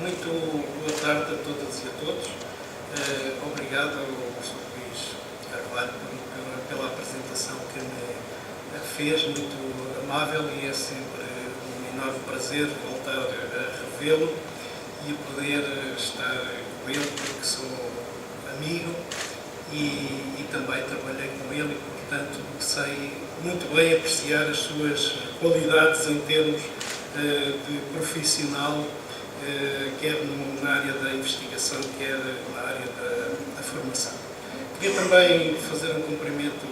Muito boa tarde a todas e a todos. Obrigado ao Sr. Luís Carvalho pela apresentação que me fez, muito amável, e é sempre um enorme prazer voltar a revê-lo e a poder estar com ele, porque sou amigo e também trabalhei com ele e, portanto, sei muito bem apreciar as suas qualidades em termos de profissional, quer na área da investigação, quer na área da formação. Queria também fazer um cumprimento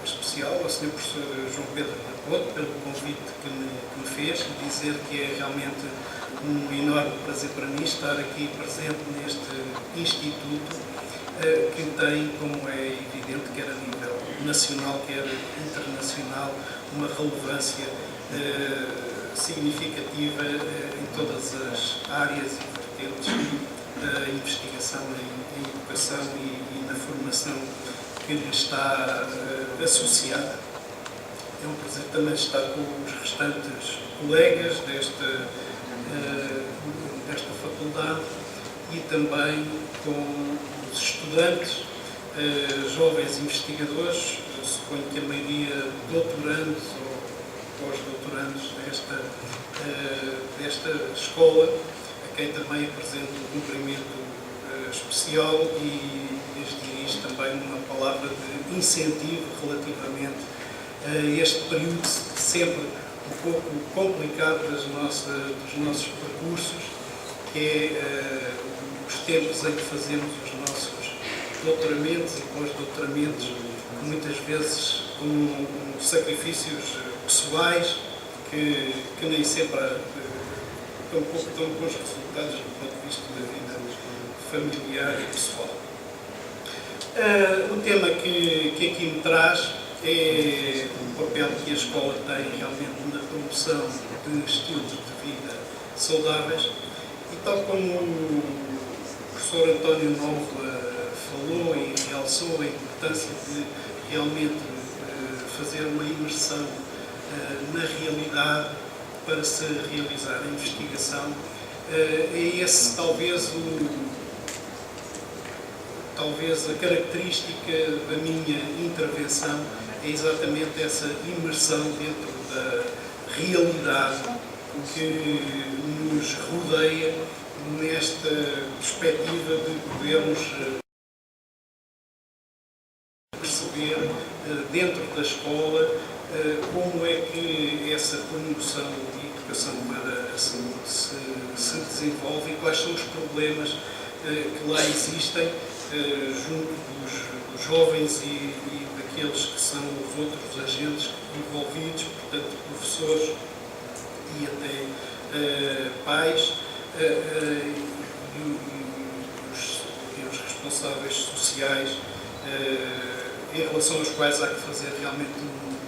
especial ao Sr. Professor João Pedro Raposo pelo convite que me fez, e dizer que é realmente um enorme prazer para mim estar aqui presente neste instituto que tem, como é evidente, quer a nível nacional, quer internacional, uma relevância significativa em todas as áreas e vertentes da investigação em educação e na formação que lhe está associada. É um prazer também estar com os restantes colegas desta faculdade e também com os estudantes, jovens investigadores, suponho que a maioria doutorandos ou pós-doutorandos desta escola, a quem também apresento um cumprimento especial e lhes dirijo também uma palavra de incentivo relativamente a este período sempre um pouco complicado dos nossos percursos, que é os tempos em que fazemos os nossos doutoramentos e pós-doutoramentos, muitas vezes com sacrifícios pessoais que nem sempre dão bons resultados do ponto de vista da vida familiar e pessoal. O tema que aqui me traz é o papel que a escola tem realmente na promoção de estilos de vida saudáveis, e tal como o professor António Novo falou e realçou a importância de realmente fazer uma imersão na realidade para se realizar a investigação, é esse talvez a característica da minha intervenção, é exatamente essa imersão dentro da realidade que nos rodeia, nesta perspectiva de podermos perceber dentro da escola como é que essa promoção de educação para a saúde se desenvolve e quais são os problemas que lá existem junto dos jovens e daqueles que são os outros agentes envolvidos, portanto, professores e até pais e os responsáveis sociais, em relação aos quais há que fazer realmente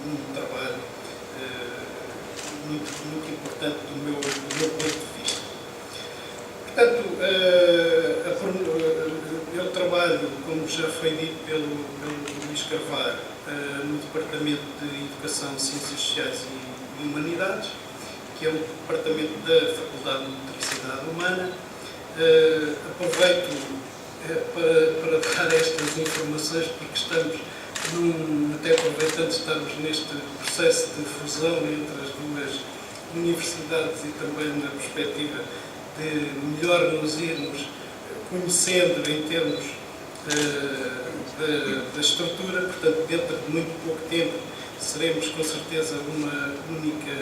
um trabalho muito importante do meu ponto de vista. Portanto, eu trabalho, como já foi dito pelo Luís Carvalho, no Departamento de Educação, Ciências Sociais e Humanidades, que é o departamento da Faculdade de Motricidade Humana. Aproveito para dar estas informações, porque estamos, até aproveitando, estamos neste processo de fusão entre as duas universidades e também na perspectiva de melhor nos irmos conhecendo em termos da estrutura. Portanto, dentro de muito pouco tempo seremos com certeza uma única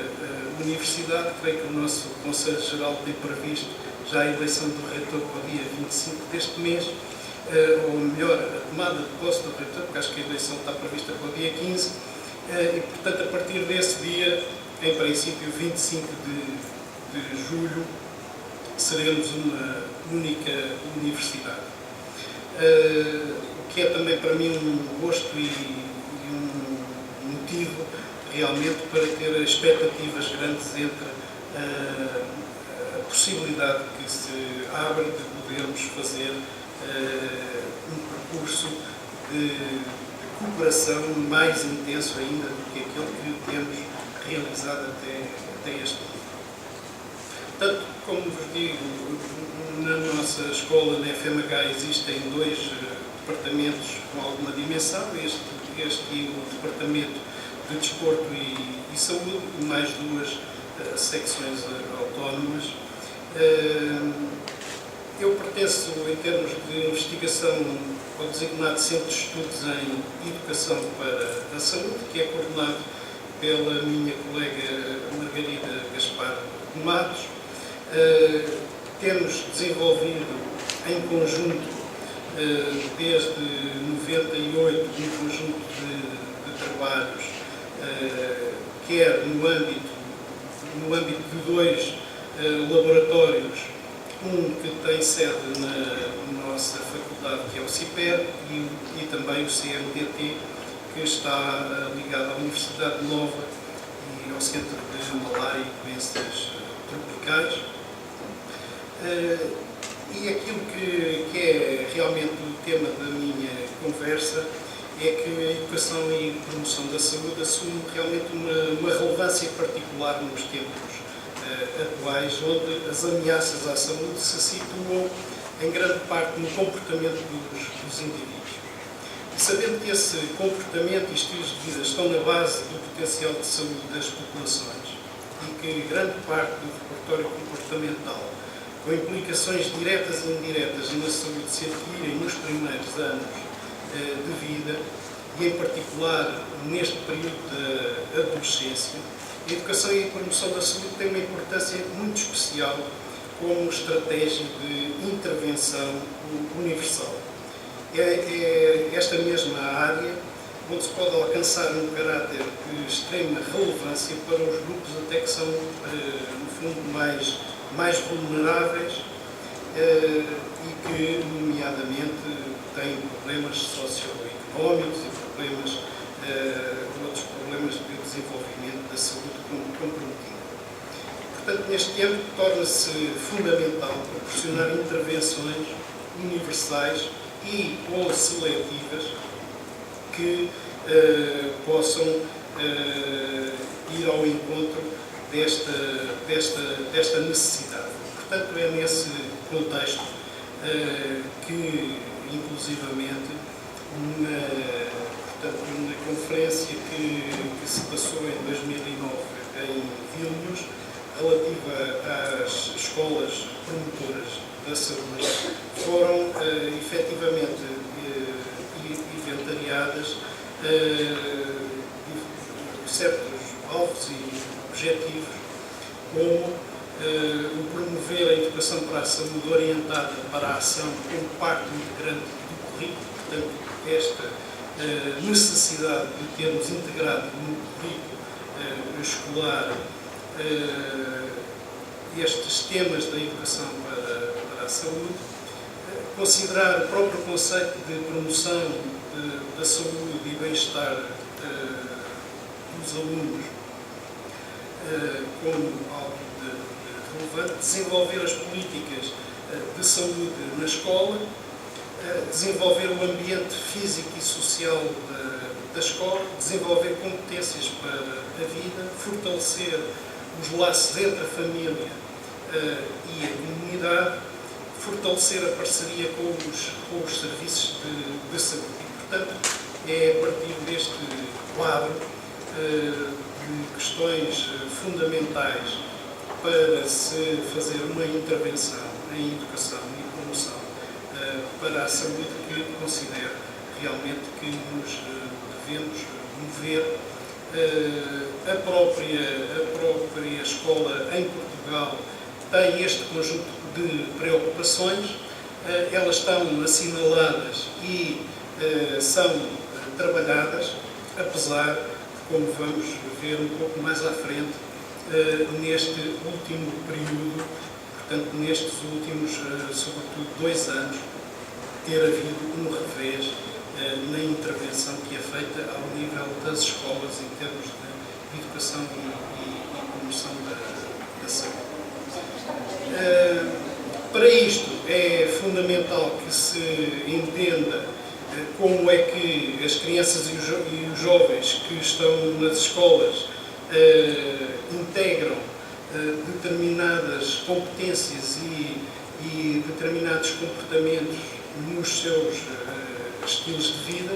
universidade. Creio que o nosso Conselho Geral tem previsto já a eleição do reitor para o dia 25 deste mês, ou melhor, a tomada de posse do reitor, porque acho que a eleição está prevista para o dia 15, e portanto a partir desse dia, em princípio 25 de julho, seremos uma única universidade. O que é também para mim um gosto e um motivo realmente para ter expectativas grandes entre a possibilidade que se abre de podermos fazer um percurso de cooperação mais intenso ainda do que aquele que temos realizado até este momento. Portanto, como vos digo, na nossa escola, na FMH, existem dois departamentos com alguma dimensão, este e o departamento de desporto e saúde, e mais duas secções autónomas. Eu pertenço, em termos de investigação, ao designado Centro de Estudos em Educação para a Saúde, que é coordenado pela minha colega Margarida Gaspar de Matos. Temos desenvolvido em conjunto, desde 98, um conjunto de trabalhos, quer no âmbito de dois laboratórios, um que tem sede na nossa faculdade, que é o CIPER, e também o CMDT, que está ligado à Universidade Nova e ao Centro de Malária e Doenças Tropicais. E aquilo que é realmente o tema da minha conversa é que a educação e promoção da saúde assume realmente uma relevância particular nos tempos atuais, onde as ameaças à saúde se situam em grande parte no comportamento dos indivíduos. E sabendo que esse comportamento e estilos de vida estão na base do potencial de saúde das populações e que grande parte do repertório comportamental, com implicações diretas e indiretas na saúde, se adquirem nos primeiros anos de vida, e em particular neste período da adolescência, a educação e a promoção da saúde têm uma importância muito especial como estratégia de intervenção universal. É esta mesma área onde se pode alcançar um caráter de extrema relevância para os grupos até que são, no fundo, mais vulneráveis e que, nomeadamente, têm problemas socioeconómicos e outros problemas de desenvolvimento da saúde comprometida. Portanto, neste âmbito, torna-se fundamental proporcionar intervenções universais e ou seletivas que possam ir ao encontro desta necessidade. Portanto, é nesse contexto que, inclusivamente, na conferência que se passou em 2009 em Vilnius, relativa às escolas promotoras da saúde, foram efetivamente inventariadas certos alvos e objetivos, como o promover a educação para a saúde orientada para a ação como parte integrante do currículo. Portanto, esta necessidade de termos integrado no currículo escolar estes temas da educação para a saúde, considerar o próprio conceito de promoção da saúde e bem-estar dos alunos como algo de relevante, desenvolver as políticas de saúde na escola, desenvolver o ambiente físico e social da escola, desenvolver competências para a vida, fortalecer os laços entre a família e a comunidade, fortalecer a parceria com os serviços de saúde. E, portanto, é a partir deste quadro de questões fundamentais para se fazer uma intervenção em educação e promoção para a saúde que considero realmente que nos devemos mover. A própria escola em Portugal tem este conjunto de preocupações, elas estão assinaladas e são trabalhadas, apesar de, como vamos ver um pouco mais à frente, neste último período, portanto, nestes últimos, sobretudo, 2 anos, ter havido um revés na intervenção que é feita ao nível das escolas em termos de educação e promoção da saúde. Para isto é fundamental que se entenda como é que as crianças e os jovens que estão nas escolas integram determinadas competências e determinados comportamentos nos seus estilos de vida,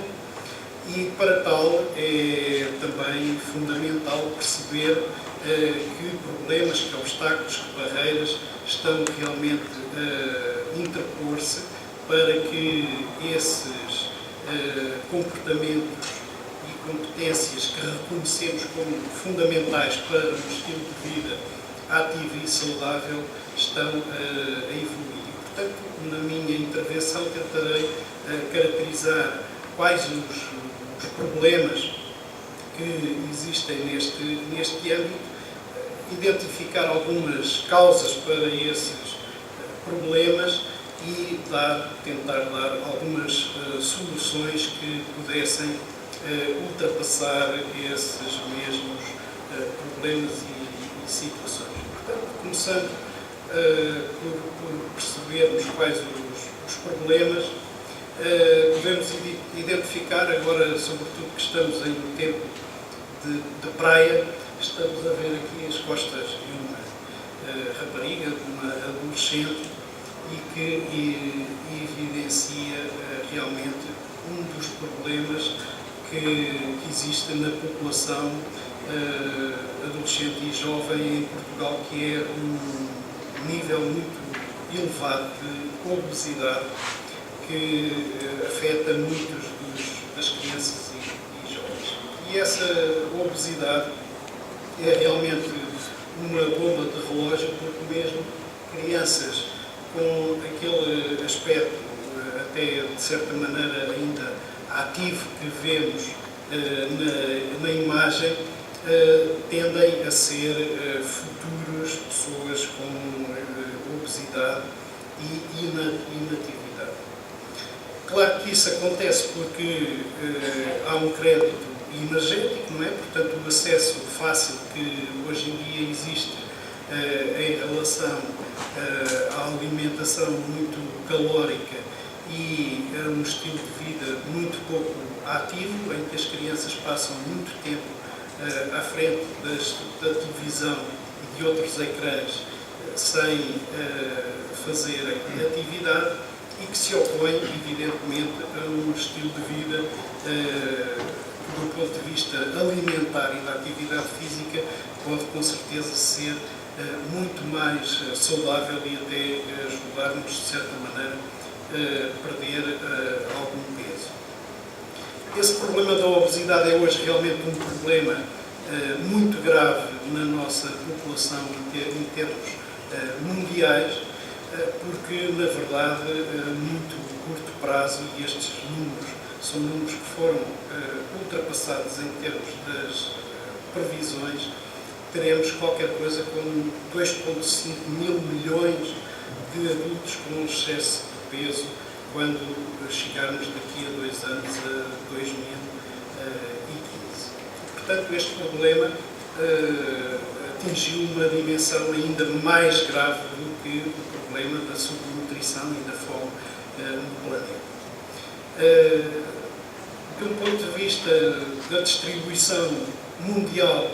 e para tal é também fundamental perceber que problemas, que obstáculos, que barreiras estão realmente a interpor-se para que esses comportamentos e competências que reconhecemos como fundamentais para um estilo de vida ativo e saudável estão a evoluir. Portanto, na minha intervenção tentarei caracterizar quais os problemas que existem neste âmbito, identificar algumas causas para esses problemas e tentar dar algumas soluções que pudessem ultrapassar esses mesmos problemas e situações. Portanto, começando por percebermos quais os problemas, podemos identificar agora, sobretudo que estamos em um tempo de praia, estamos a ver aqui as costas de uma rapariga, de uma adolescente, e que evidencia realmente um dos problemas que existe na população adolescente e jovem em Portugal, que é um nível muito elevado de obesidade que afeta muitos das crianças e jovens. E essa obesidade é realmente uma bomba de relógio, porque mesmo crianças com aquele aspecto, até de certa maneira ainda ativo que vemos na imagem, tendem a ser futuras pessoas com obesidade e inatividade. Claro que isso acontece porque há um crédito energético, não é? Portanto, o acesso fácil que hoje em dia existe em relação à alimentação muito calórica e a um estilo de vida muito pouco ativo, em que as crianças passam muito tempo à frente da televisão e de outros ecrãs sem fazerem atividade, e que se opõe, evidentemente, a um estilo de vida do ponto de vista alimentar e da atividade física pode com certeza ser muito mais saudável e até ajudar-nos, de certa maneira, a perder algum peso. Esse problema da obesidade é hoje realmente um problema muito grave na nossa população em termos mundiais, porque, na verdade, a muito curto prazo, e estes números são números que foram ultrapassados em termos das previsões, teremos qualquer coisa como 2,5 mil milhões de adultos com excesso de peso quando chegarmos daqui a 2 anos a 2015. Portanto, este problema atingiu uma dimensão ainda mais grave do que o problema da subnutrição e da fome no planeta. Do ponto de vista da distribuição mundial,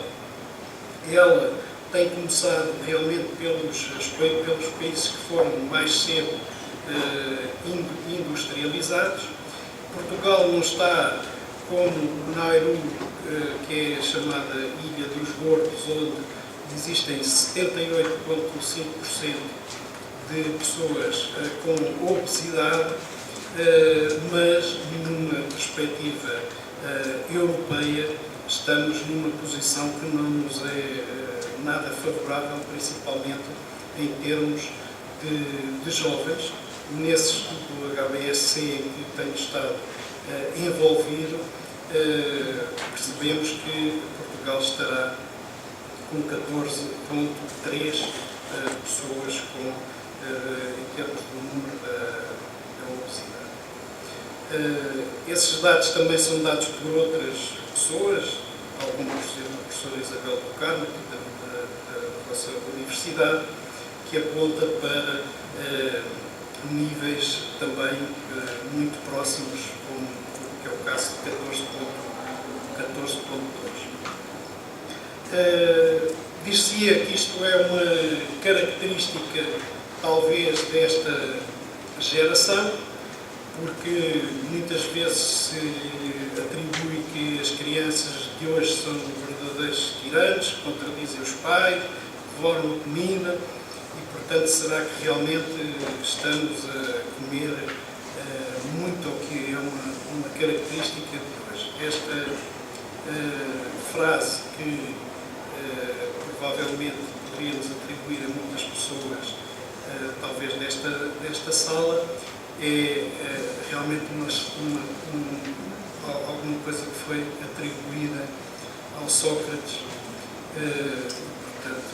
ela tem começado realmente pelos países que foram mais cedo industrializados. Portugal não está como Nauru, que é a chamada Ilha dos Gordos, onde existem 78,5% de pessoas com obesidade, mas numa perspectiva europeia estamos numa posição que não nos é nada favorável, principalmente em termos de jovens. Nesse estudo HBSC em que tenho estado envolvido, percebemos que Portugal estará com 14,3 pessoas em termos do número da obesidade. Esses dados também são dados por outras pessoas, algumas, por exemplo, a professora Isabel do Carmo, da nossa universidade, que aponta para níveis também muito próximos, como que é o caso de 14,2. Dir-se-ia que isto é uma característica, talvez, desta geração, porque muitas vezes se atribui que as crianças de hoje são verdadeiros tiranos, contradizem os pais, devoram a comida, e, portanto, será que realmente estamos a comer muito, ou que é uma característica de hoje? Esta frase que provavelmente poderíamos atribuir a muitas pessoas, talvez desta sala, é realmente alguma coisa que foi atribuída ao Sócrates. Portanto,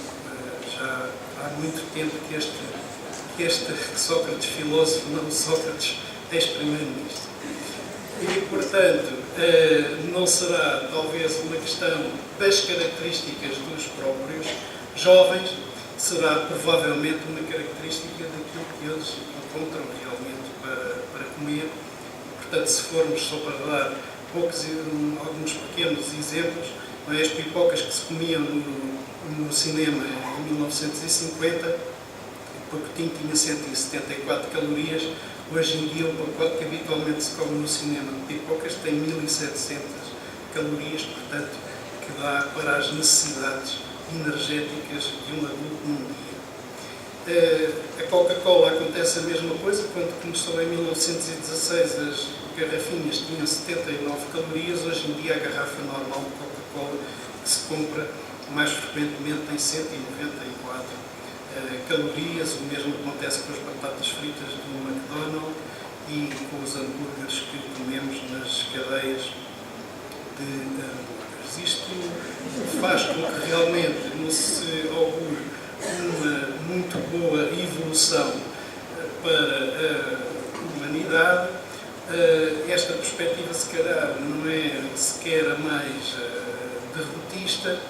já há muito tempo que este Sócrates filósofo, não Sócrates ex-primeiro-ministro. E, portanto, não será talvez uma questão das características dos próprios jovens, será provavelmente uma característica daquilo que eles encontram realmente para comer. Portanto, se formos só para dar alguns pequenos exemplos, as pipocas que se comiam no cinema em 1950, o pacotinho tinha 174 calorias, hoje em dia o pacote que habitualmente se come no cinema de pipocas tem 1700 calorias, portanto, que dá para as necessidades energéticas de um adulto num dia. A Coca-Cola acontece a mesma coisa. Quando começou em 1916, as garrafinhas tinham 79 calorias. Hoje em dia a garrafa normal de Coca-Cola que se compra mais frequentemente tem 194 calorias. O mesmo acontece com as batatas fritas do McDonald's e com os hambúrgueres que comemos nas cadeias de hambúrgueres. Isto faz com que realmente não se augure uma muito boa evolução para a humanidade. Esta perspectiva, se calhar, não é sequer a mais derrotista,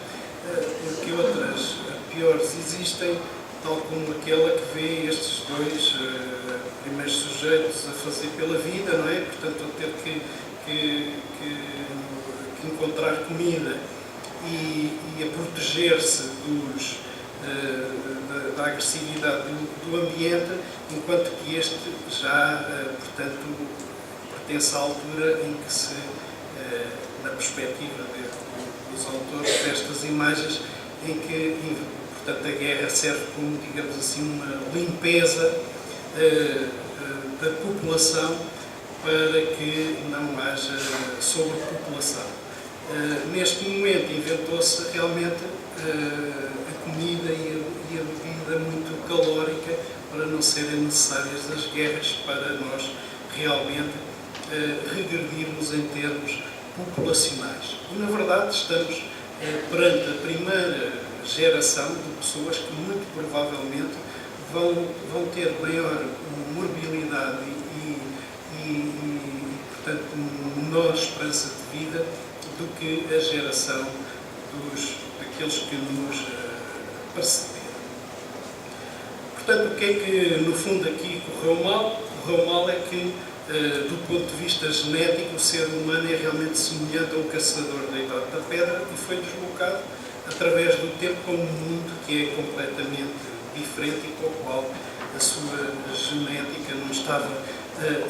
porque outras piores existem, tal como aquela que vê estes dois primeiros sujeitos a fazer pela vida, não é? Portanto, a ter que encontrar comida e a proteger-se da agressividade do ambiente, enquanto que este já, portanto, pertence à altura em que se, na perspectiva dos autores destas imagens, em que, portanto, a guerra serve como, digamos assim, uma limpeza da população para que não haja sobrepopulação. Neste momento inventou-se realmente a comida e a bebida muito calórica para não serem necessárias as guerras, para nós realmente regredirmos em termos populacionais. E, na verdade, estamos perante a primeira geração de pessoas que muito provavelmente vão ter maior morbilidade e portanto, menor esperança de vida do que a geração daqueles que nos precederam. Portanto, o que é que, no fundo, aqui correu mal? Correu mal é que, do ponto de vista genético, o ser humano é realmente semelhante a um caçador da Idade da Pedra e foi deslocado através do tempo para um mundo que é completamente diferente e para o qual a sua genética não estava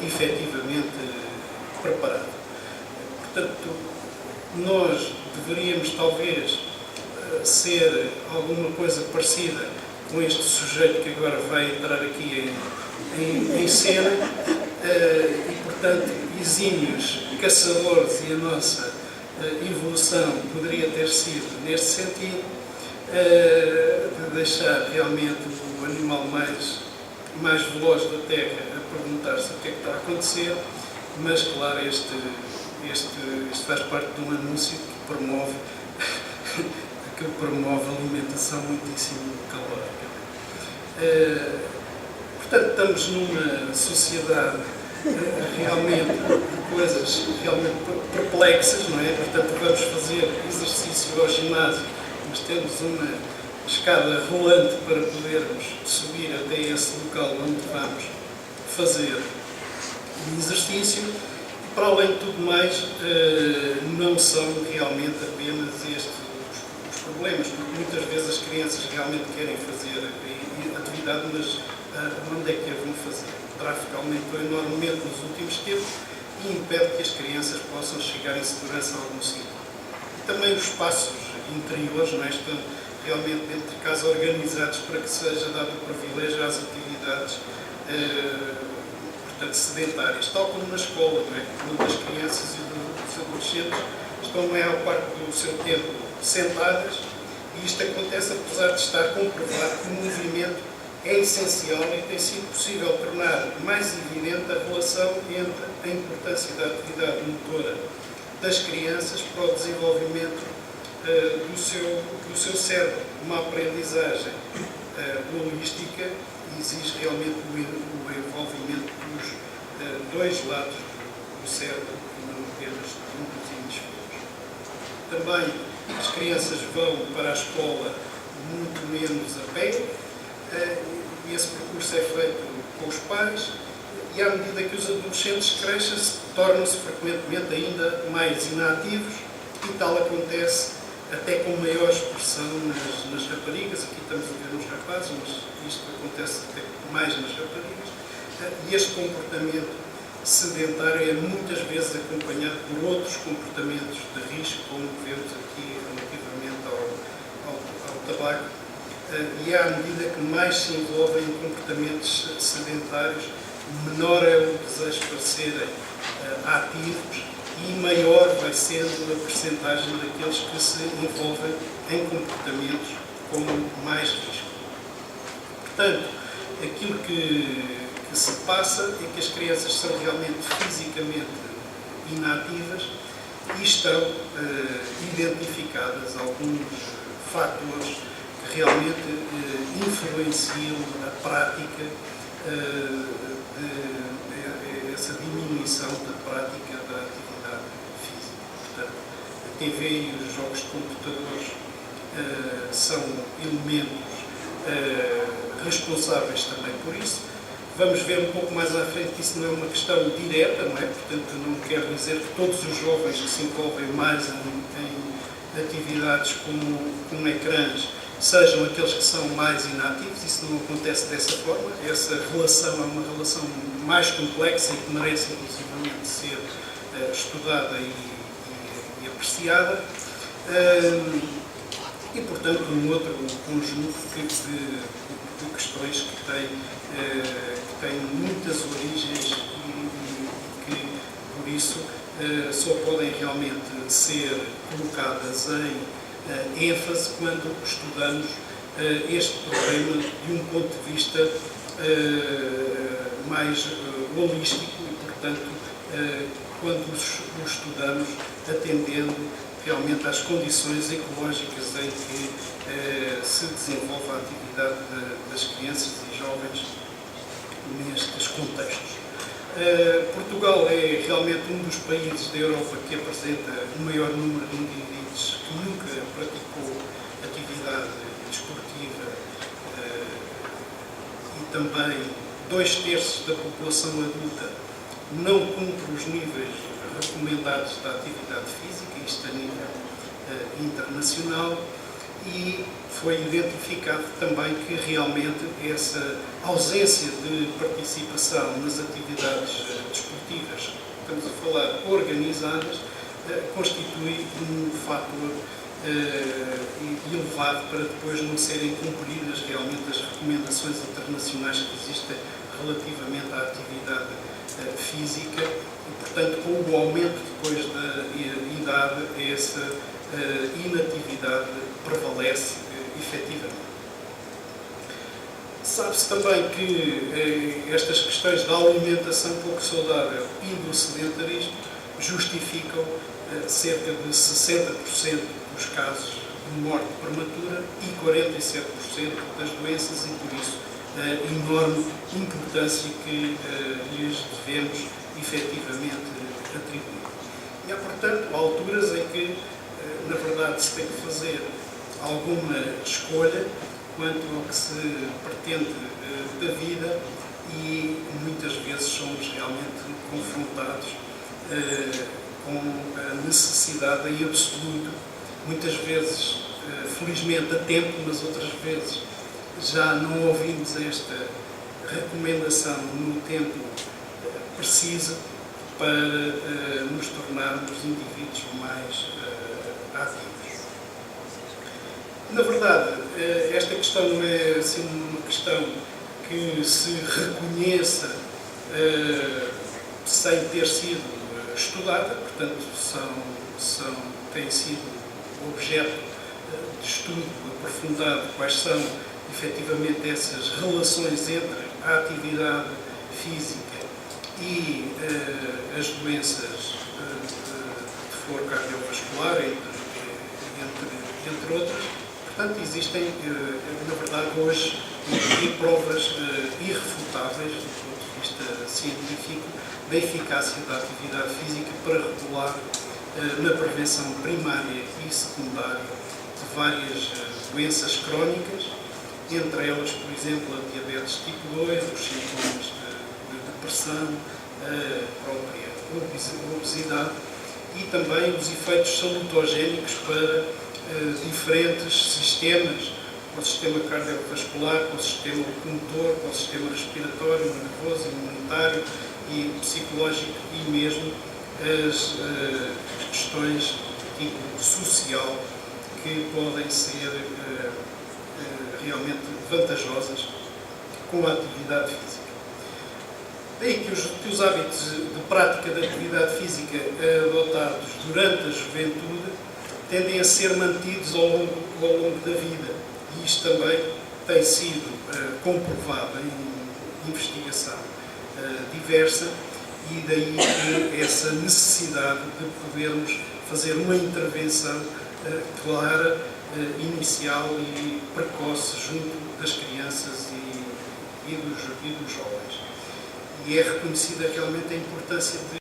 efetivamente preparada. Portanto, nós deveríamos talvez ser alguma coisa parecida com este sujeito que agora vai entrar aqui em cena e, portanto, exímios caçadores, e a nossa evolução poderia ter sido neste sentido, de deixar realmente o animal mais veloz da Terra a perguntar-se o que é que está a acontecer, mas, claro, isto faz parte de um anúncio que promove alimentação muitíssimo calórica. Portanto, estamos numa sociedade realmente de coisas realmente perplexas, não é? Portanto, vamos fazer exercício ao ginásio, mas temos uma escada rolante para podermos subir até esse local onde vamos fazer o exercício. E, para além de tudo mais, não são realmente apenas estes os problemas, porque muitas vezes as crianças realmente querem fazer atividade, mas onde é que a vão fazer? O tráfego aumentou enormemente nos últimos tempos e impede que as crianças possam chegar em segurança a algum sítio. E também os espaços interiores, não é, estão realmente dentro de casa organizados para que seja dado o privilégio às atividades portanto, sedentárias, tal como na escola, não é? Onde as crianças e os adolescentes estão a maior parte do seu tempo sentadas, e isto acontece apesar de estar comprovado que o movimento é essencial e tem sido possível tornar mais evidente a relação entre a importância da atividade motora das crianças para o desenvolvimento do seu cérebro. Uma aprendizagem holística exige realmente o envolvimento dos dois lados do cérebro e não apenas de um dos hemisférios. Também as crianças vão para a escola muito menos a pé, e esse percurso é feito com os pais, e à medida que os adolescentes crescem, tornam-se frequentemente ainda mais inativos, e tal acontece até com maior expressão nas raparigas. Aqui estamos a ver nos rapazes, mas isto acontece até mais nas raparigas, e este comportamento sedentário é muitas vezes acompanhado por outros comportamentos de risco, como vemos aqui relativamente ao tabaco, e à medida que mais se envolvem em comportamentos sedentários, menor é o desejo para serem ativos e maior vai sendo a percentagem daqueles que se envolvem em comportamentos com mais risco. Portanto, aquilo que se passa é que as crianças são realmente fisicamente inativas e estão identificadas alguns fatores que realmente influenciam a prática essa diminuição da prática da atividade física. Portanto, a TV e os jogos de computadores são elementos responsáveis também por isso. Vamos ver um pouco mais à frente que isso não é uma questão direta, não é? Portanto, não quero dizer que todos os jovens que se envolvem mais em atividades com ecrãs sejam aqueles que são mais inativos. Isso não acontece dessa forma. Essa relação é uma relação mais complexa e que merece, inclusivamente, ser estudada e apreciada. E, portanto, um outro conjunto de questões que tem muitas origens e que, por isso, só podem realmente ser colocadas em ênfase quando estudamos este problema de um ponto de vista mais holístico e, portanto, quando o estudamos atendendo realmente às condições ecológicas em que se desenvolve a atividade das crianças e jovens nestes contextos. Portugal é realmente um dos países da Europa que apresenta o maior número de indivíduos que nunca praticou atividade desportiva e também 2/3 da população adulta não cumpre os níveis recomendados da atividade física, isto a nível internacional, e foi identificado também que realmente essa ausência de participação nas atividades desportivas, estamos a falar organizadas, constitui um fator elevado para depois não serem cumpridas realmente as recomendações internacionais que existem relativamente à atividade física e, portanto, com o aumento depois da idade, essa inatividade prevalece efetivamente. Sabe-se também que estas questões da alimentação pouco saudável e do sedentarismo justificam cerca de 60% dos casos de morte prematura e 47% das doenças e, por isso, a enorme importância que lhes devemos efetivamente atribuir. E há, portanto, alturas em que, na verdade, se tem que fazer alguma escolha quanto ao que se pretende da vida e muitas vezes somos realmente confrontados com a necessidade em absoluto, muitas vezes felizmente a tempo, mas outras vezes já não ouvimos esta recomendação no tempo preciso para nos tornarmos indivíduos mais ativos. Na verdade, esta questão não é assim uma questão que se reconheça sem ter sido estudada, portanto, tem sido objeto de estudo aprofundado quais são efetivamente essas relações entre a atividade física e as doenças de foro cardiovascular, entre outras. Portanto, existem, na verdade, hoje provas irrefutáveis, do ponto de vista científico, da eficácia da atividade física para regular na prevenção primária e secundária de várias doenças crónicas, entre elas, por exemplo, a diabetes tipo 2, os sintomas de depressão, a própria obesidade e também os efeitos salutogénicos para diferentes sistemas, para o sistema cardiovascular, para o sistema locomotor, para o sistema respiratório, nervoso, imunitário e psicológico e mesmo as questões de tipo social que podem ser realmente vantajosas com a atividade física. Daí que os hábitos de prática da atividade física adotados durante a juventude tendem a ser mantidos ao longo da vida. E isto também tem sido comprovado em investigação diversa, e daí essa necessidade de podermos fazer uma intervenção clara, inicial e precoce junto das crianças e dos jovens. E é reconhecida realmente a importância de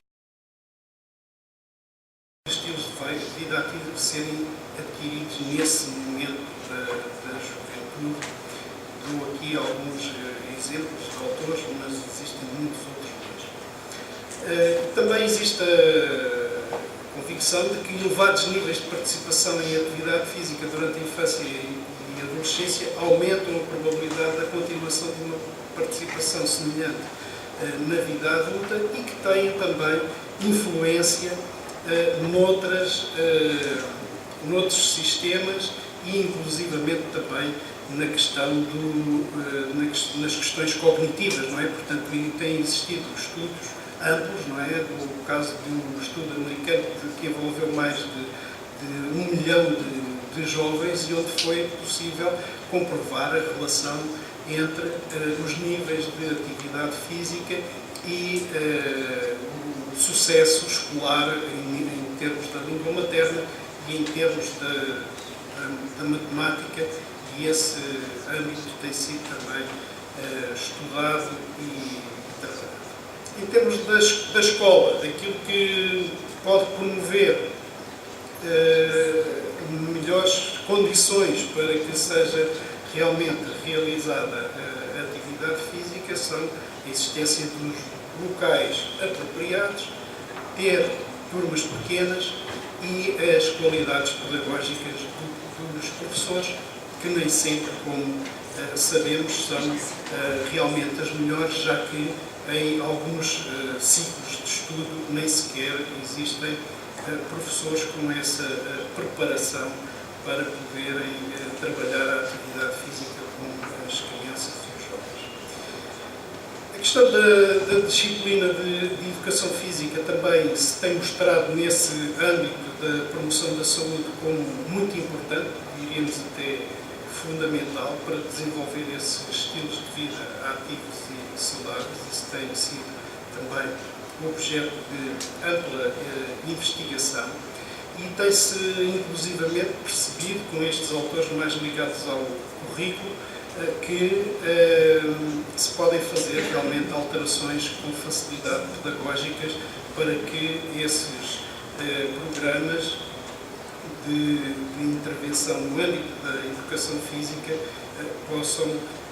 estilos de vida ativa serem adquiridos nesse momento da juventude. Dou aqui alguns exemplos de autores, mas existem muitos outros mais. Também existe a convicção de que elevados níveis de participação em atividade física durante a infância e adolescência aumentam a probabilidade da continuação de uma participação semelhante na vida adulta e que têm também influência noutros sistemas e inclusivamente também nas questões cognitivas, não é? Portanto, têm existido estudos amplos, não é? No caso de um estudo americano que envolveu mais de 1 milhão de jovens e onde foi possível comprovar a relação entre os níveis de atividade física e o sucesso escolar em termos da língua materna e em termos da matemática, e esse âmbito tem sido também estudado e trabalhado. Em termos da escola, daquilo que pode promover melhores condições para que seja realmente realizada a atividade física, são a existência dos locais apropriados, ter turmas pequenas e as qualidades pedagógicas dos professores, que nem sempre, como sabemos, são realmente as melhores, já que em alguns ciclos de estudo nem sequer existem professores com essa preparação para poderem trabalhar a atividade física com as crianças e os jovens. A questão da disciplina de educação física também se tem mostrado nesse âmbito da promoção da saúde como muito importante, diríamos até fundamental, para desenvolver esses estilos de vida ativos e saudáveis. Isso tem sido também objeto de ampla investigação e tem-se inclusivamente percebido com estes autores mais ligados ao currículo que se podem fazer realmente alterações com facilidade pedagógicas para que esses programas de intervenção no âmbito da educação física possam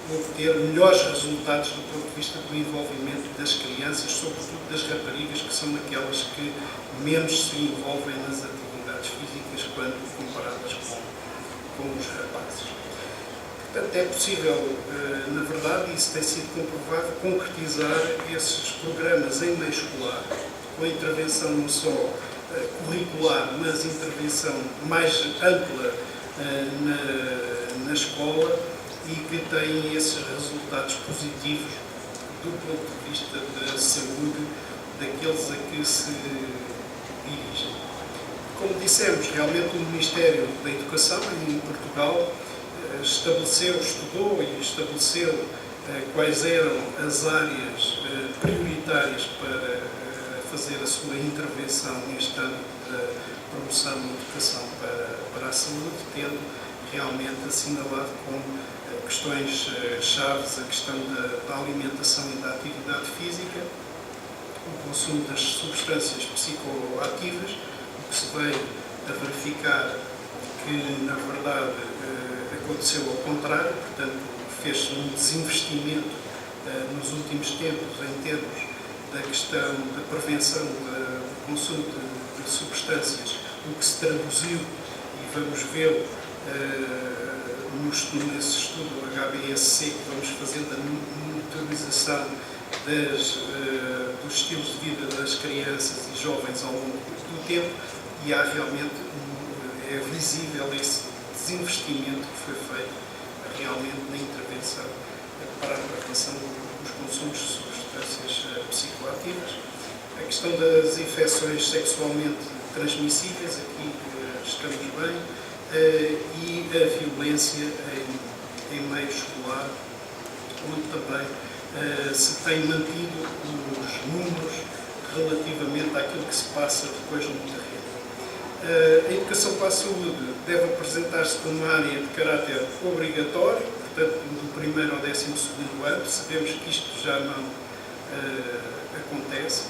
obter melhores resultados do ponto de vista do envolvimento das crianças, sobretudo das raparigas, que são aquelas que menos se envolvem nas atividades físicas quando comparadas com com os rapazes. Portanto, é possível, na verdade, isso tem sido comprovado, concretizar esses programas em meio escolar, com a intervenção não só curricular, mas intervenção mais ampla na escola, e que têm esses resultados positivos do ponto de vista da saúde daqueles a que se dirigem. Como dissemos, realmente o Ministério da Educação em Portugal estudou e estabeleceu quais eram as áreas prioritárias para fazer a sua intervenção neste âmbito da promoção da educação para a saúde, tendo realmente assinalado como questões chaves a questão da alimentação e da atividade física, o consumo das substâncias psicoativas, o que se veio a verificar que, na verdade, aconteceu ao contrário, portanto, fez-se um desinvestimento nos últimos tempos em termos da questão da prevenção do consumo de substâncias, o que se traduziu, e vamos vê-lo nesse estudo HBSC que vamos fazendo a monitorização dos estilos de vida das crianças e jovens ao longo do tempo, e há realmente é visível esse desinvestimento que foi feito realmente na intervenção para a prevenção dos consumos de substâncias psicoativas. A questão das infecções sexualmente transmissíveis, aqui estamos bem, e a violência em meio escolar, onde também se tem mantido os números relativamente àquilo que se passa depois no terreno. A educação para a saúde deve apresentar-se como uma área de caráter obrigatório, portanto, do primeiro ao 12º ano. Sabemos que isto já não acontece.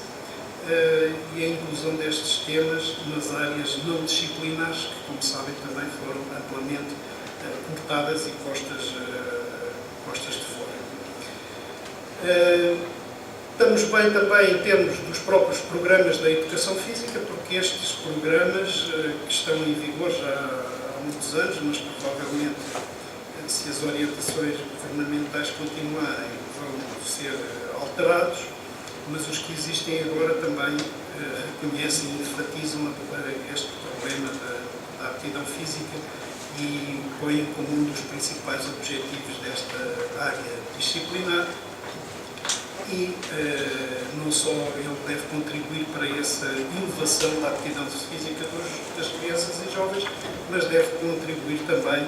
E a inclusão destes temas nas áreas não disciplinares, que, como sabem, também foram amplamente cortadas e postas de fora. Estamos bem também em termos dos próprios programas da educação física, porque estes programas que estão em vigor já há muitos anos, mas provavelmente, se as orientações governamentais continuarem, vão ser alterados, mas os que existem agora também reconhecem e enfatizam este problema da aptidão física e põem como um dos principais objetivos desta área disciplinar. E não só ele deve contribuir para essa inovação da aptidão física das crianças e jovens, mas deve contribuir também,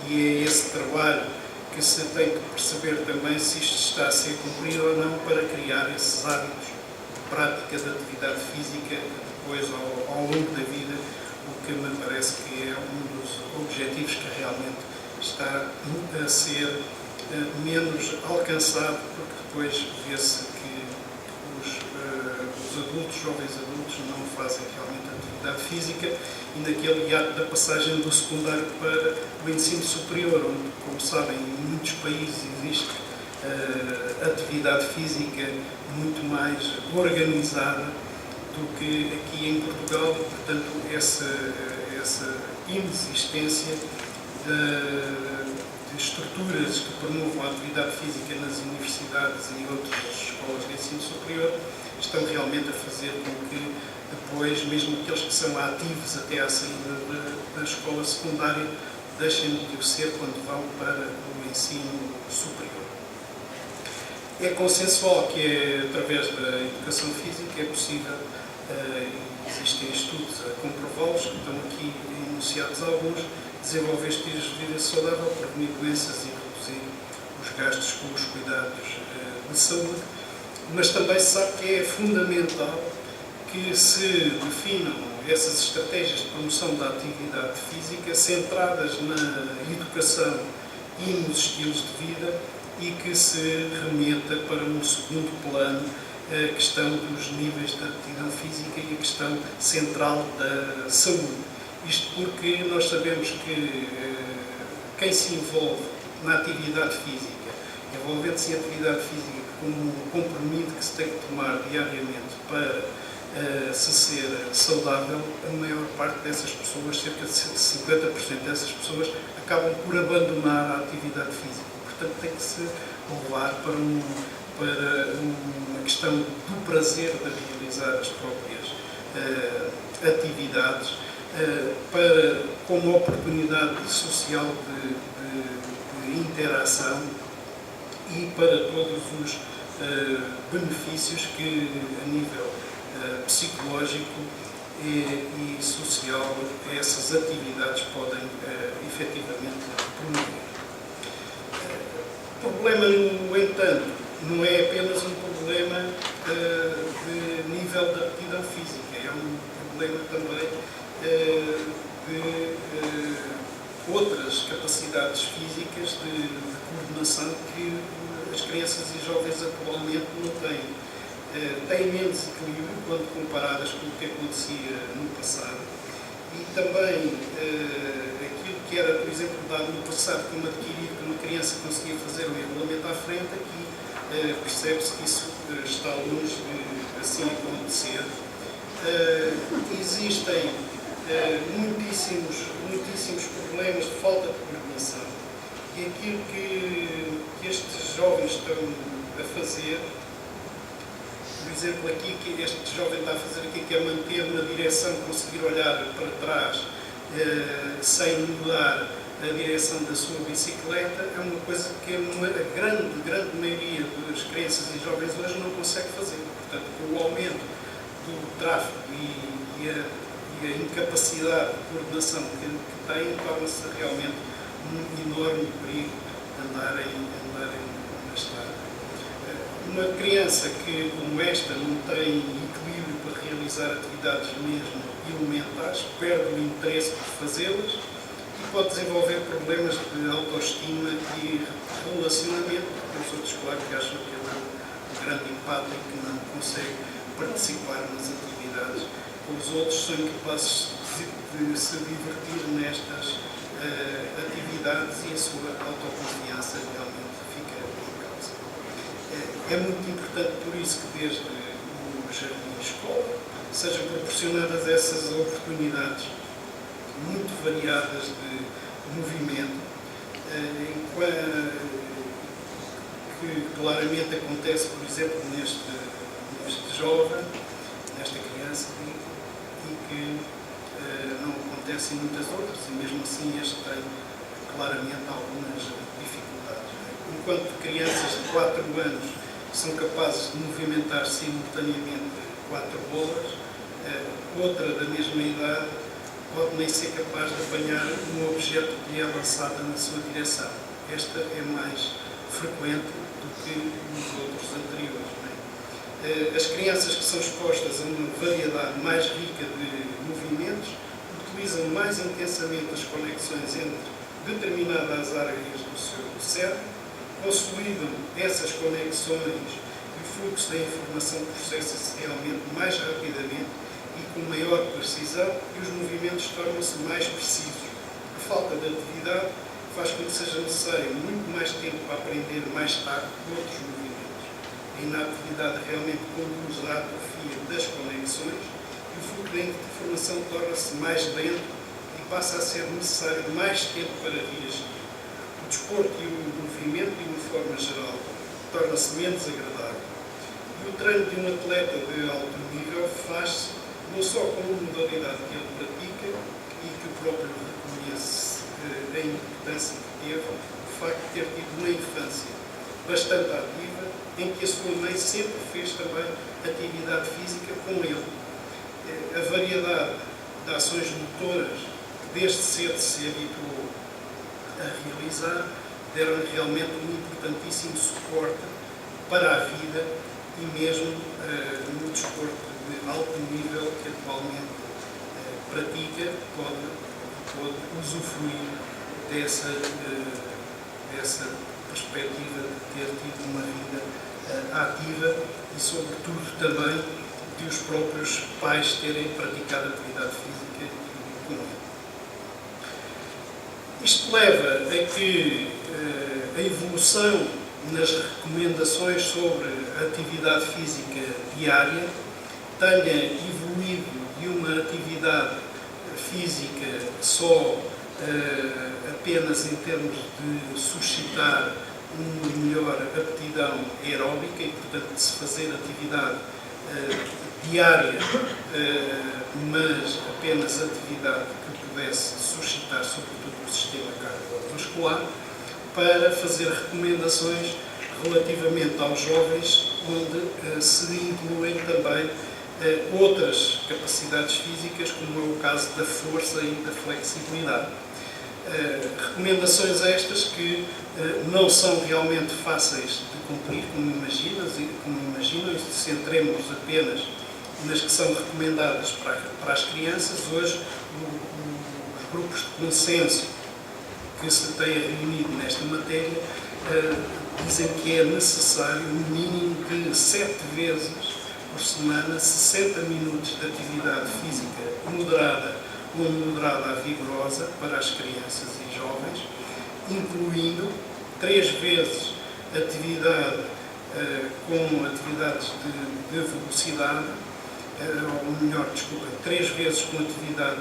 e é esse trabalho que se tem que perceber também se isto está a ser cumprido ou não, para criar esses hábitos de prática da atividade física depois ao longo da vida, o que me parece que é um dos objetivos que realmente está a ser menos alcançado, porque depois vê-se que os adultos, jovens adultos, não fazem realmente atividade física, e naquele ato da passagem do secundário para o ensino superior, onde, como sabem, em muitos países existe atividade física muito mais organizada do que aqui em Portugal, e, portanto, essa inexistência de estruturas que promovam a atividade física nas universidades e outras escolas de ensino superior estão realmente a fazer com que depois, mesmo aqueles que são ativos até à saída da escola secundária, deixem de o ser quando vão para o ensino superior. É consensual que, através da educação física, é possível, existem estudos a comprová-los, que estão aqui enunciados alguns, desenvolver estilos de vida saudável, prevenir doenças e reduzir os gastos com os cuidados de saúde, mas também se sabe que é fundamental que se definam essas estratégias de promoção da atividade física centradas na educação e nos estilos de vida, e que se remeta para um segundo plano a questão dos níveis de aptidão física e a questão central da saúde. Isto porque nós sabemos que quem se envolve na atividade física, envolvendo-se em atividade física como um comprimido que se tem que tomar diariamente para se ser saudável, a maior parte dessas pessoas, cerca de 50% dessas pessoas, acabam por abandonar a atividade física. Portanto, tem que se levar para uma questão do prazer de realizar as próprias atividades, como oportunidade social de interação e para todos os benefícios que, a nível psicológico e social, essas atividades podem efetivamente promover. O problema, no entanto, não é apenas um problema de nível de aptidão física, é um problema também de outras capacidades físicas de coordenação que as crianças e jovens atualmente não têm. Têm menos equilíbrio quando comparadas com o que acontecia no passado e também aquilo que era, por exemplo, dado no passado como adquirido, que uma criança conseguia fazer o regulamento à frente, aqui percebe-se que isso está longe de assim acontecer. Existem muitíssimos problemas de falta de coordenação e aquilo que estes jovens estão a fazer, por exemplo, aqui que este jovem está a fazer aqui, que é manter na direção, conseguir olhar para trás sem mudar a direção da sua bicicleta, é uma coisa que a grande maioria das crianças e jovens hoje não consegue fazer. Portanto, com o aumento do tráfego e a incapacidade de coordenação que têm, torna-se realmente um enorme perigo andarem na estrada. Uma criança que, como esta, não tem equilíbrio para realizar atividades mesmo elementares, perde o interesse por fazê-las e pode desenvolver problemas de autoestima e relacionamento, porque os outros, claro, que acham que ele é um grande empático e que não consegue participar nas atividades com os outros, são incapazes de se divertir nestas atividades e a sua autoconfiança realmente fica em causa. É muito importante, por isso, que desde o jardim escola sejam proporcionadas essas oportunidades muito variadas de movimento, que claramente acontece, por exemplo, neste jovem, nesta criança, e que não acontece em muitas outras, e mesmo assim este tem claramente algumas dificuldades. Enquanto crianças de 4 anos são capazes de movimentar simultaneamente 4 bolas, outra da mesma idade pode nem ser capaz de apanhar um objeto que é lançado na sua direção. Esta é mais frequente do que nos outros anteriores. As crianças que são expostas a uma variedade mais rica de movimentos utilizam mais intensamente as conexões entre determinadas áreas do seu cérebro, consolidam essas conexões e o fluxo da informação processa-se realmente mais rapidamente e com maior precisão e os movimentos tornam-se mais precisos. A falta de atividade faz com que seja necessário muito mais tempo para aprender mais tarde outros movimentos. A inatividade realmente conduz à atrofia das conexões e o fluxo da informação torna-se mais lento e passa a ser necessário mais tempo para reagir. O desporto e o movimento, de uma forma geral, torna-se menos agradável. E o treino de um atleta de alto nível faz-se não só com a modalidade que ele pratica e que o próprio reconhece a importância que teve, o facto de ter tido uma infância bastante ativa, em que a sua mãe sempre fez também atividade física com ele. A variedade de ações motoras que desde cedo se habituou a realizar deram realmente um importantíssimo suporte para a vida e mesmo no desporto de alto nível que atualmente pratica, pode usufruir dessa perspectiva de ter tido uma vida ativa e, sobretudo, também de os próprios pais terem praticado atividade física com ele. Isto leva a que a evolução nas recomendações sobre a atividade física diária tenha evoluído de uma atividade física só apenas em termos de suscitar uma melhor aptidão aeróbica e, portanto, de se fazer atividade diária, mas apenas atividade que pudesse suscitar, sobretudo, o sistema cardiovascular, para fazer recomendações relativamente aos jovens, onde se incluem também outras capacidades físicas, como é o caso da força e da flexibilidade. Recomendações estas que não são realmente fáceis de cumprir, como imaginam, e se centremos apenas nas que são recomendadas para as crianças. Hoje, os grupos de consenso que se têm reunido nesta matéria dizem que é necessário um mínimo de 7 vezes por semana 60 minutos de atividade física moderada ou moderada a vigorosa para as crianças e jovens, incluindo 3 vezes atividade com atividades de velocidade, ou melhor, desculpa, 3 vezes com atividade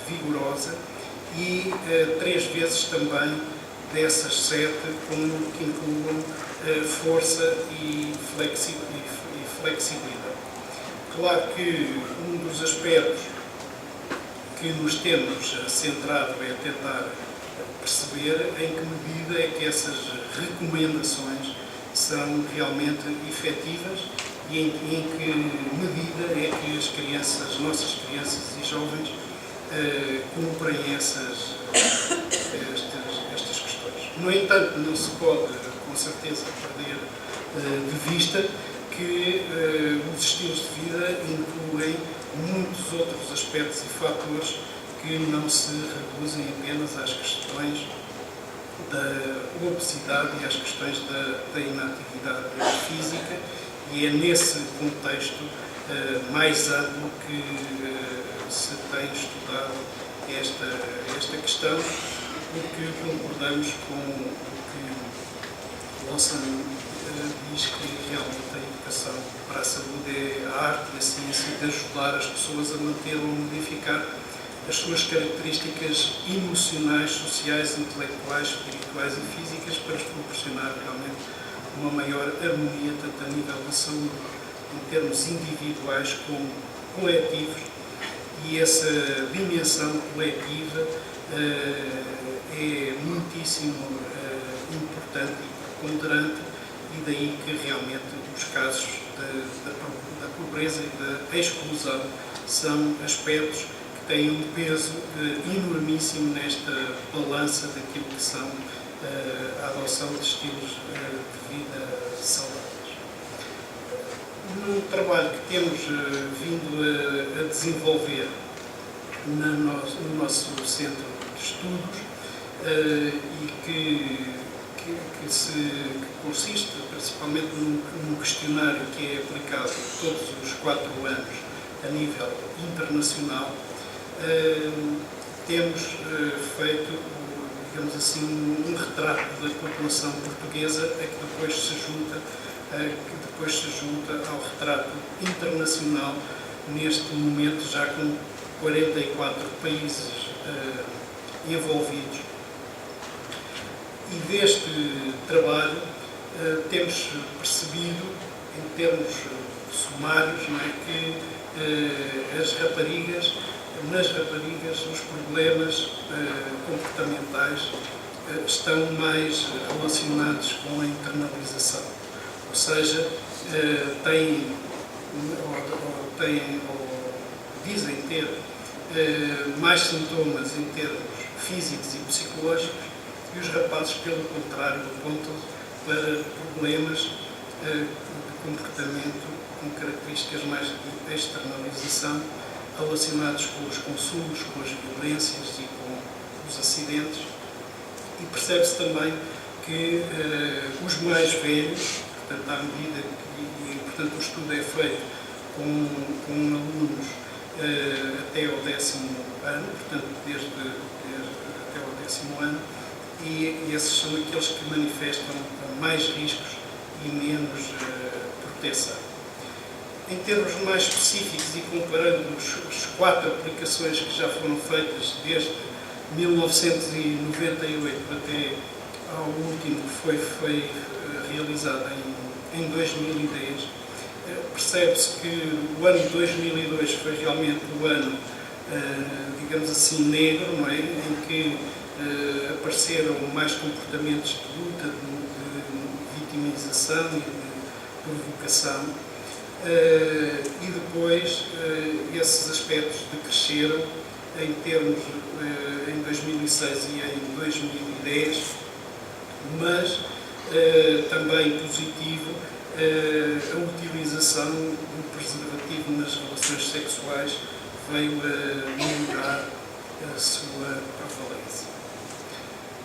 vigorosa e 3 vezes também dessas 7 que incluam força e flexibilidade. Claro que um dos aspectos que nos temos centrado é tentar perceber em que medida é que essas recomendações são realmente efetivas e em que medida é que as nossas crianças e jovens cumprem estas questões. No entanto, não se pode, com certeza, perder de vista que os estilos de vida incluem muitos outros aspectos e fatores que não se reduzem apenas às questões da obesidade e às questões da inatividade física, e é nesse contexto mais amplo que se tem estudado esta questão, porque concordamos com o que Lawson diz, que realmente a educação para a saúde é a arte e a ciência de ajudar as pessoas a manter ou modificar as suas características emocionais, sociais, intelectuais, espirituais e físicas para lhes proporcionar realmente uma maior harmonia, tanto a nível da saúde, em termos individuais como coletivos, e essa dimensão coletiva é muitíssimo importante e preponderante, e daí que realmente os casos da pobreza e da exclusão são aspectos que têm um peso enormíssimo nesta balança daquilo que são a adoção de estilos de vida saudáveis. No trabalho que temos vindo a desenvolver no nosso centro de estudos e que consiste principalmente num questionário que é aplicado todos os 4 anos a nível internacional, temos feito, digamos assim, um retrato da população portuguesa que depois se junta ao retrato internacional, neste momento já com 44 países envolvidos. E deste trabalho temos percebido, em termos sumários, não é, que nas raparigas os problemas comportamentais estão mais relacionados com a internalização, ou seja, dizem ter mais sintomas em termos físicos e psicológicos, e os rapazes, pelo contrário, apontam para problemas de comportamento com características mais de externalização, relacionados com os consumos, com as violências e com os acidentes. E percebe-se também que os mais velhos, portanto, à medida que portanto, o estudo é feito com alunos até ao 10º ano, portanto, até ao 10º ano, e esses são aqueles que manifestam mais riscos e menos proteção. Em termos mais específicos e comparando as 4 aplicações que já foram feitas desde 1998 até ao último que foi realizado em 2010, percebe-se que o ano 2002 foi realmente o ano, digamos assim, negro, não é? Em que apareceram mais comportamentos de luta, de vitimização e de provocação. E depois esses aspectos decresceram em termos em 2006 e em 2010, mas também positivo a utilização do preservativo nas relações sexuais veio a melhorar a sua prevalência.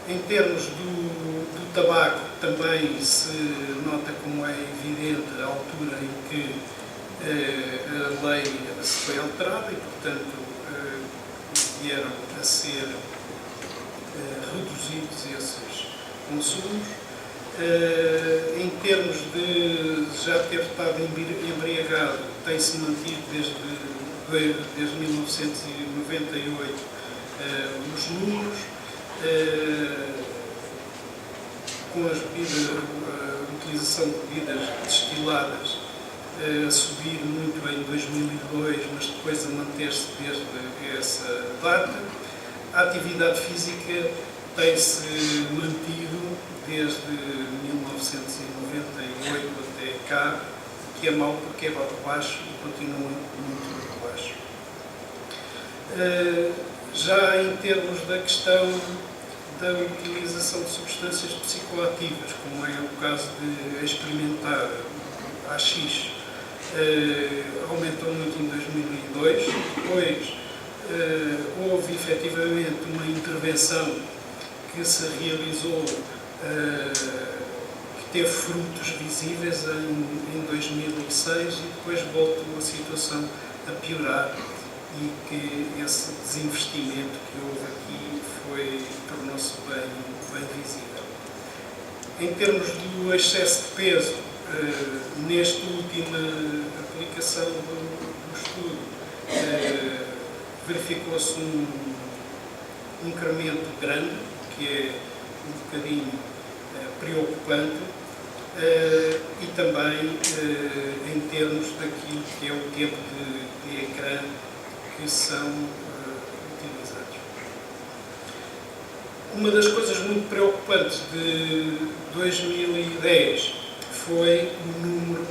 Em termos do tabaco, também se nota, como é evidente, a altura em que a lei se foi alterada e, portanto, vieram a ser reduzidos esses consumos. Em termos de já ter estado embriagado, tem-se mantido desde 1998 os números. Com a utilização de bebidas destiladas a subir muito em 2002, mas depois a manter-se desde essa data. A atividade física tem-se mantido desde 1998 até cá, que é mau porque é baixo e continua muito baixo. Já em termos da questão da utilização de substâncias psicoativas, como é o caso de experimentar AX, aumentou muito em 2002, depois houve efetivamente uma intervenção que se realizou, que teve frutos visíveis em 2006 e depois voltou a situação a piorar e que esse desinvestimento que houve aqui tornou-se bem visível. Em termos do excesso de peso, nesta última aplicação do estudo, verificou-se um incremento grande, que é um bocadinho preocupante, e também em termos daquilo que é o tempo de ecrã que são utilizados. Uma das coisas muito preocupantes de 2010 foi o número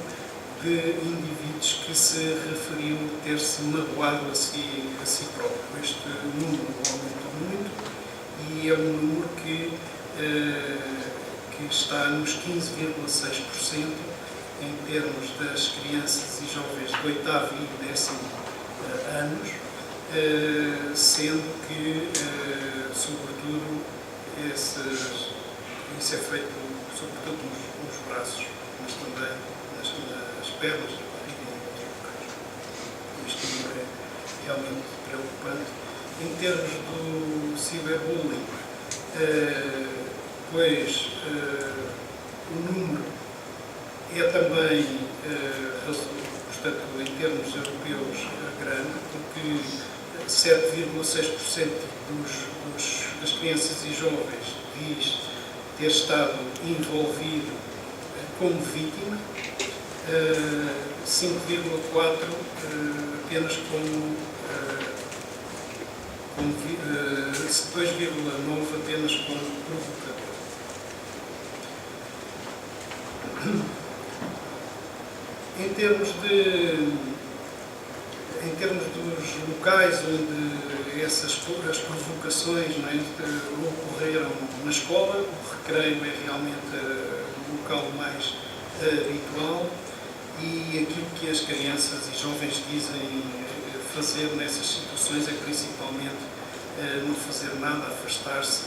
de indivíduos que se referiu ter-se magoado a si próprio. Este número aumentou muito e é um número que está nos 15,6% em termos das crianças e jovens de 8º e 10º anos, sendo que, sobretudo, isso é feito sobretudo nos braços, mas também nas pernas, na barriga e em outros locais. Isto é realmente preocupante. Em termos do ciberbullying, pois o número é também, portanto, em termos europeus, grande, porque 7,6% das crianças e jovens diz ter estado envolvido como vítima, 5,4% apenas como 2,9% apenas como provocador. Em termos dos locais onde as provocações, não é, ocorreram na escola, o recreio é realmente o local mais habitual e aquilo que as crianças e jovens dizem fazer nessas situações é principalmente não fazer nada, afastar-se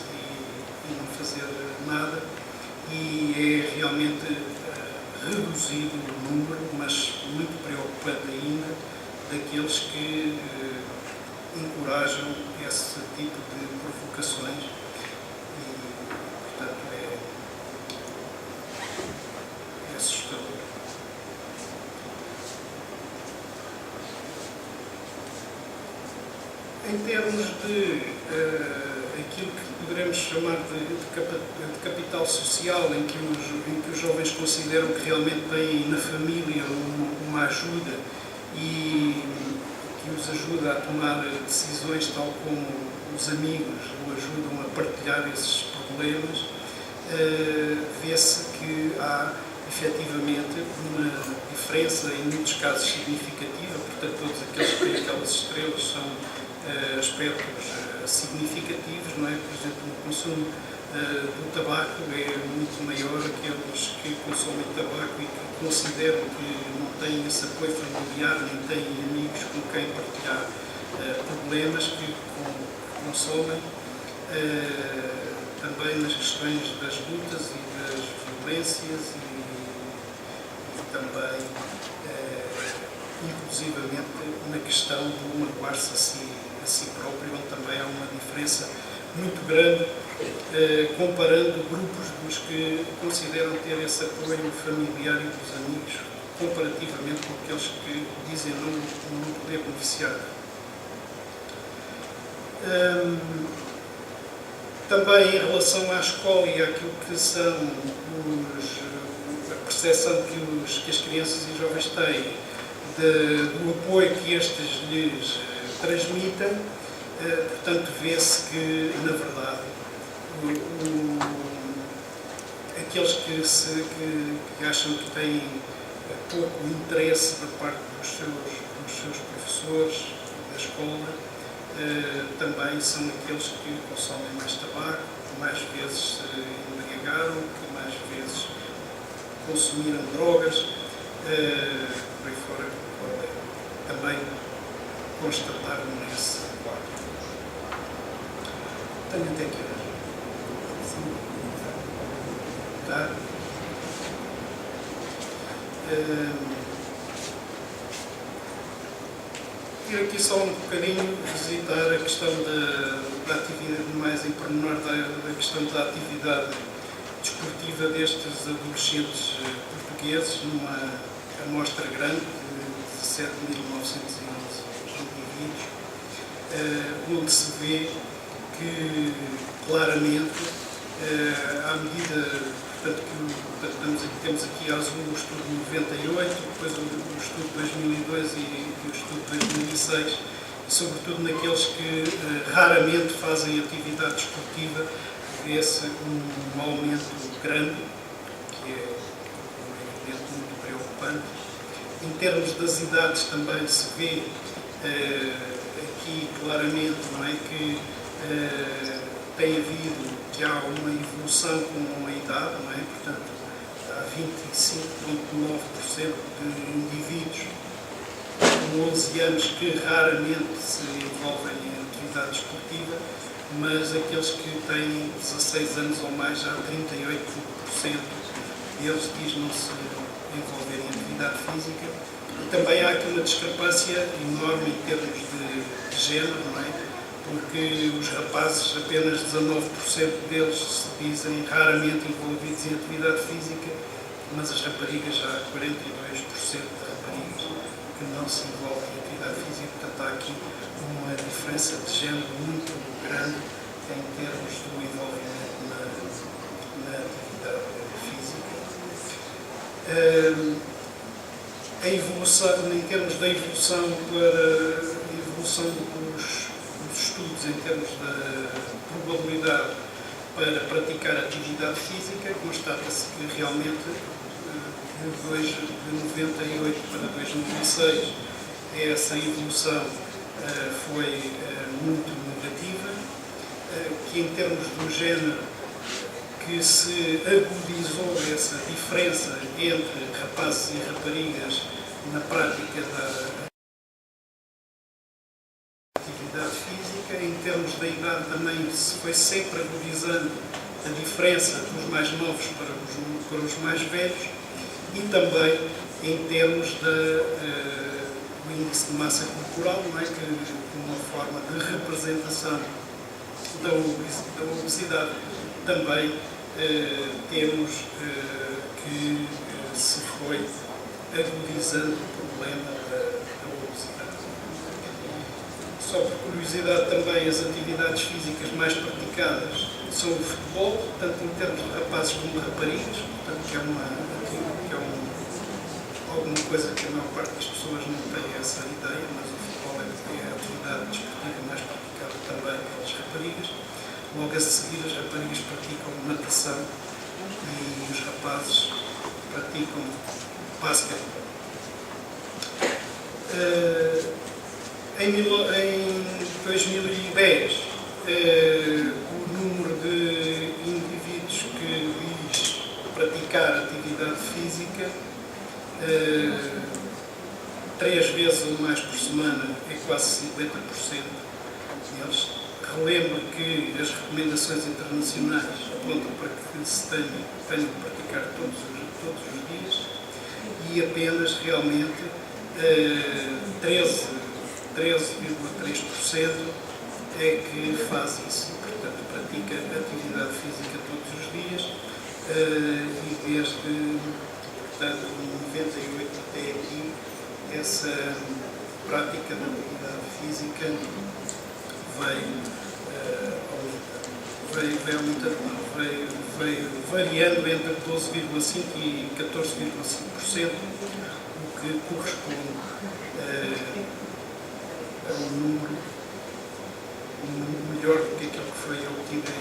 e não fazer nada, e é realmente reduzido o número, mas muito preocupante ainda, daqueles que encorajam esse tipo de provocações e, portanto, é assustador. Em termos de aquilo que poderemos chamar de capital social, em que os jovens consideram que realmente têm na família uma ajuda e que os ajuda a tomar decisões, tal como os amigos o ajudam a partilhar esses problemas, vê-se que há efetivamente uma diferença, em muitos casos significativa. Portanto, todos aqueles que têm aquelas estrelas são aspectos significativos, não é? Por exemplo, o consumo do tabaco é muito maior. Aqueles que consomem tabaco e que consideram que não têm esse apoio familiar, nem têm amigos com quem partilhar problemas que consomem. Também nas questões das lutas e das violências e também, inclusivamente, na questão de magoar-se a si próprio, onde também há uma diferença muito grande, comparando grupos dos que consideram ter esse apoio familiar e dos amigos, comparativamente com aqueles que dizem não poder beneficiar. Também em relação à escola e àquilo que são a percepção que as crianças e jovens têm do apoio que estes lhes transmitem, portanto, vê-se que, na verdade, aqueles que acham que têm pouco interesse da parte dos seus professores da escola, também são aqueles que consomem mais tabaco, que mais vezes se embriagaram, que mais vezes consumiram drogas, por aí fora, também constataram nesse quadro. Tenho até aqui hoje. Tá? Ir aqui só um bocadinho visitar a questão da atividade, mais em pormenor da questão da atividade desportiva destes adolescentes portugueses, numa amostra grande de 17.911 indivíduos, onde se vê que claramente, à medida, portanto, temos aqui a azul o estudo de 98, depois o estudo de 2002 e o estudo de 2006, e sobretudo naqueles que raramente fazem atividade desportiva, vê-se um aumento grande, que é, evidente, muito preocupante. Em termos das idades também se vê aqui claramente, não é, que tem havido já uma evolução com a idade, não é? Portanto, há 25,9% de indivíduos com 11 anos que raramente se envolvem em atividade desportiva, mas aqueles que têm 16 anos ou mais, já 38% deles diz não se envolver em atividade física. E também há aqui uma discrepância enorme em termos de género, não é? Porque os rapazes, apenas 19% deles se dizem raramente envolvidos em atividade física, mas as raparigas já há 42% de raparigas que não se envolvem em atividade física. Portanto, há aqui uma diferença de género muito grande em termos do envolvimento na atividade física. A evolução, em termos da evolução dos estudos em termos da probabilidade para praticar atividade física, constata-se que realmente de 98 para 2006 essa evolução foi muito negativa, que em termos do género que se agudizou essa diferença entre rapazes e raparigas na prática da atividade física. Em termos da idade também se foi sempre agudizando a diferença dos mais novos para os mais velhos, e também em termos do índice de massa corporal, não é? Que uma forma de representação da obesidade também temos que se foi agudizando o problema da obesidade. Só por curiosidade também, as atividades físicas mais praticadas são o futebol, tanto em termos de rapazes como de raparigas, portanto que é alguma coisa que a maior parte das pessoas não tem essa ideia, mas o futebol é a atividade desportiva mais praticada também pelas raparigas. Logo a seguir, as raparigas praticam natação e os rapazes praticam basquetebol. Em 2010, o número de indivíduos que diz praticar atividade física 3 vezes ou mais por semana é quase 50% deles. Relembro que as recomendações internacionais apontam para que se tenham que praticar todos os dias e apenas realmente 13,3% é que faz isso. Portanto, pratica atividade física todos os dias e desde, portanto, 98 até aqui, essa prática da atividade física veio variando entre 12,5% e 14,5%, o que corresponde a um número melhor do que aquilo que foi obtido em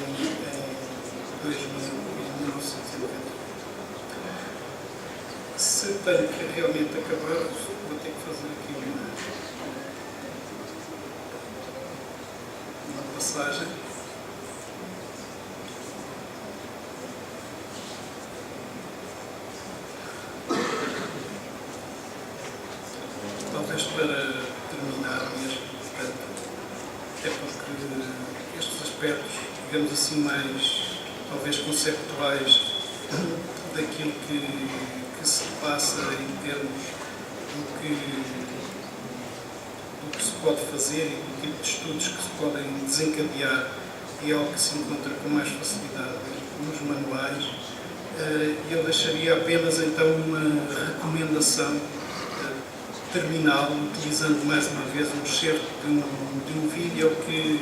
1990. Se tenho que realmente acabar, vou ter que fazer aqui uma passagem. Talvez para terminar mesmo, portanto, é porque estes aspectos, digamos assim, mais talvez conceptuais daquilo que se passa em termos do que se pode fazer e do tipo de estudos que se podem desencadear, é algo que se encontra com mais facilidade nos manuais. Eu deixaria apenas então uma recomendação terminal, utilizando mais uma vez um excerto de um vídeo que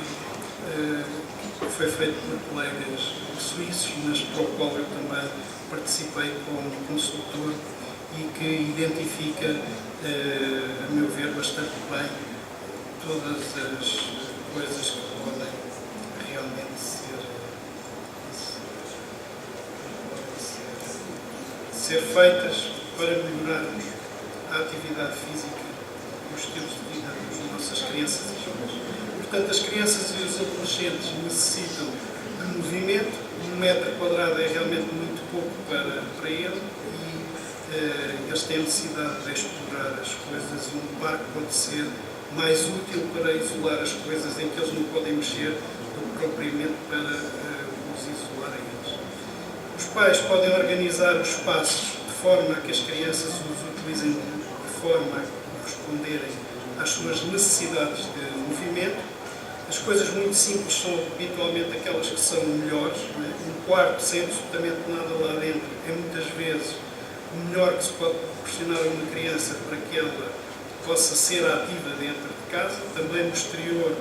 foi feito por colegas suíços, mas para o qual eu também participei como consultor e que identifica, a meu ver, bastante bem todas as coisas que podem realmente ser feitas para melhorarmos a atividade física e os estilos de vida das nossas crianças e jovens. Portanto, as crianças e os adolescentes necessitam de movimento. 1 metro quadrado é realmente muito pouco para ele e eles têm necessidade de explorar as coisas e um parque pode ser mais útil para isolar as coisas em que eles não podem mexer do que propriamente para os isolar a eles. Os pais podem organizar os espaços de forma a que as crianças os utilizem de forma a corresponderem às suas necessidades de movimento. As coisas muito simples são habitualmente aquelas que são melhores. Não é? Um quarto sem absolutamente nada lá dentro é muitas vezes o melhor que se pode proporcionar a uma criança para que ela possa ser ativa dentro de casa. Também o exterior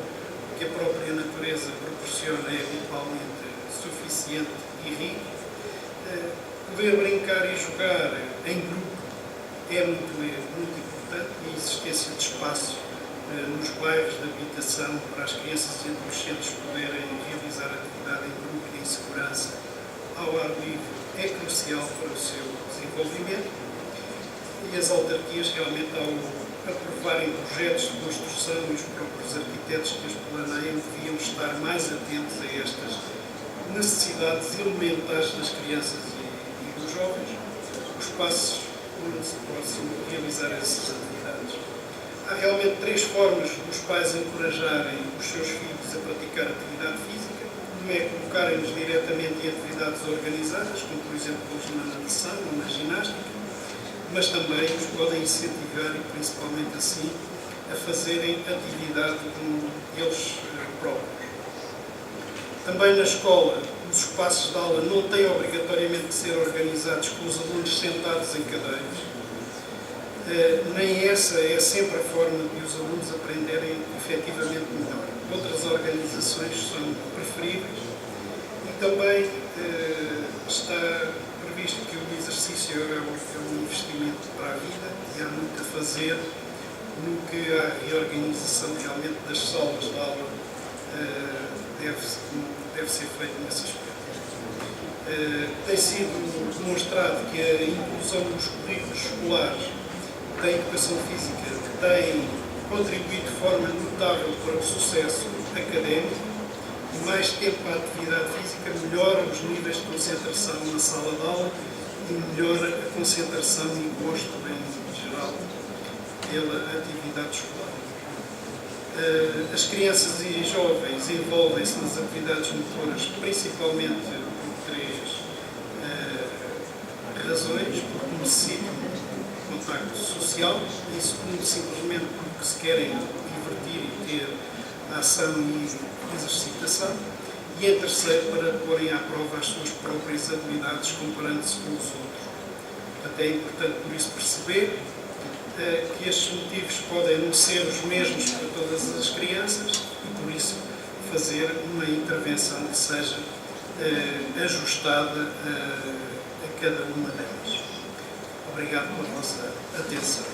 que a própria natureza proporciona é habitualmente suficiente e rico. Poder brincar e jogar em grupo é muito importante e a existência de espaços nos bairros de habitação para as crianças e adolescentes poderem realizar atividade em grupo e em segurança ao ar livre é crucial para o seu desenvolvimento e as autarquias realmente ao aprovarem projetos de construção e os próprios arquitetos que os planeiam deviam estar mais atentos a estas necessidades elementares das crianças e dos jovens, os espaços onde se possam realizar essas atividades. Há realmente 3 formas dos pais encorajarem os seus filhos a praticar atividade física. Uma é colocarem-nos diretamente em atividades organizadas, como por exemplo na natação ou na ginástica, mas também os podem incentivar e principalmente assim a fazerem atividade como eles próprios. Também na escola, os espaços de aula não têm obrigatoriamente que ser organizados com os alunos sentados em cadeiras. nem essa é sempre a forma de os alunos aprenderem efetivamente melhor. Outras organizações são preferíveis e também está previsto que o exercício é um investimento para a vida e há muito a fazer no que a reorganização realmente das salas de aula deve ser feito nesse aspecto. Tem sido demonstrado que a inclusão nos currículos escolares da educação física tem contribuído de forma notável para o sucesso académico. Mais tempo à atividade física melhora os níveis de concentração na sala de aula e melhora a concentração e gosto em geral pela atividade escolar. As crianças e jovens envolvem-se nas atividades motoras principalmente por três razões: porque necessitam de contacto social, e segundo, simplesmente porque se querem divertir e ter ação e exercitação, e em terceiro, para porem à prova as suas próprias habilidades comparando-se com os outros. Portanto, é importante por isso perceber que estes motivos podem não ser os mesmos para todas as crianças e por isso fazer uma intervenção que seja ajustada a cada uma delas. Obrigado pela vossa atenção.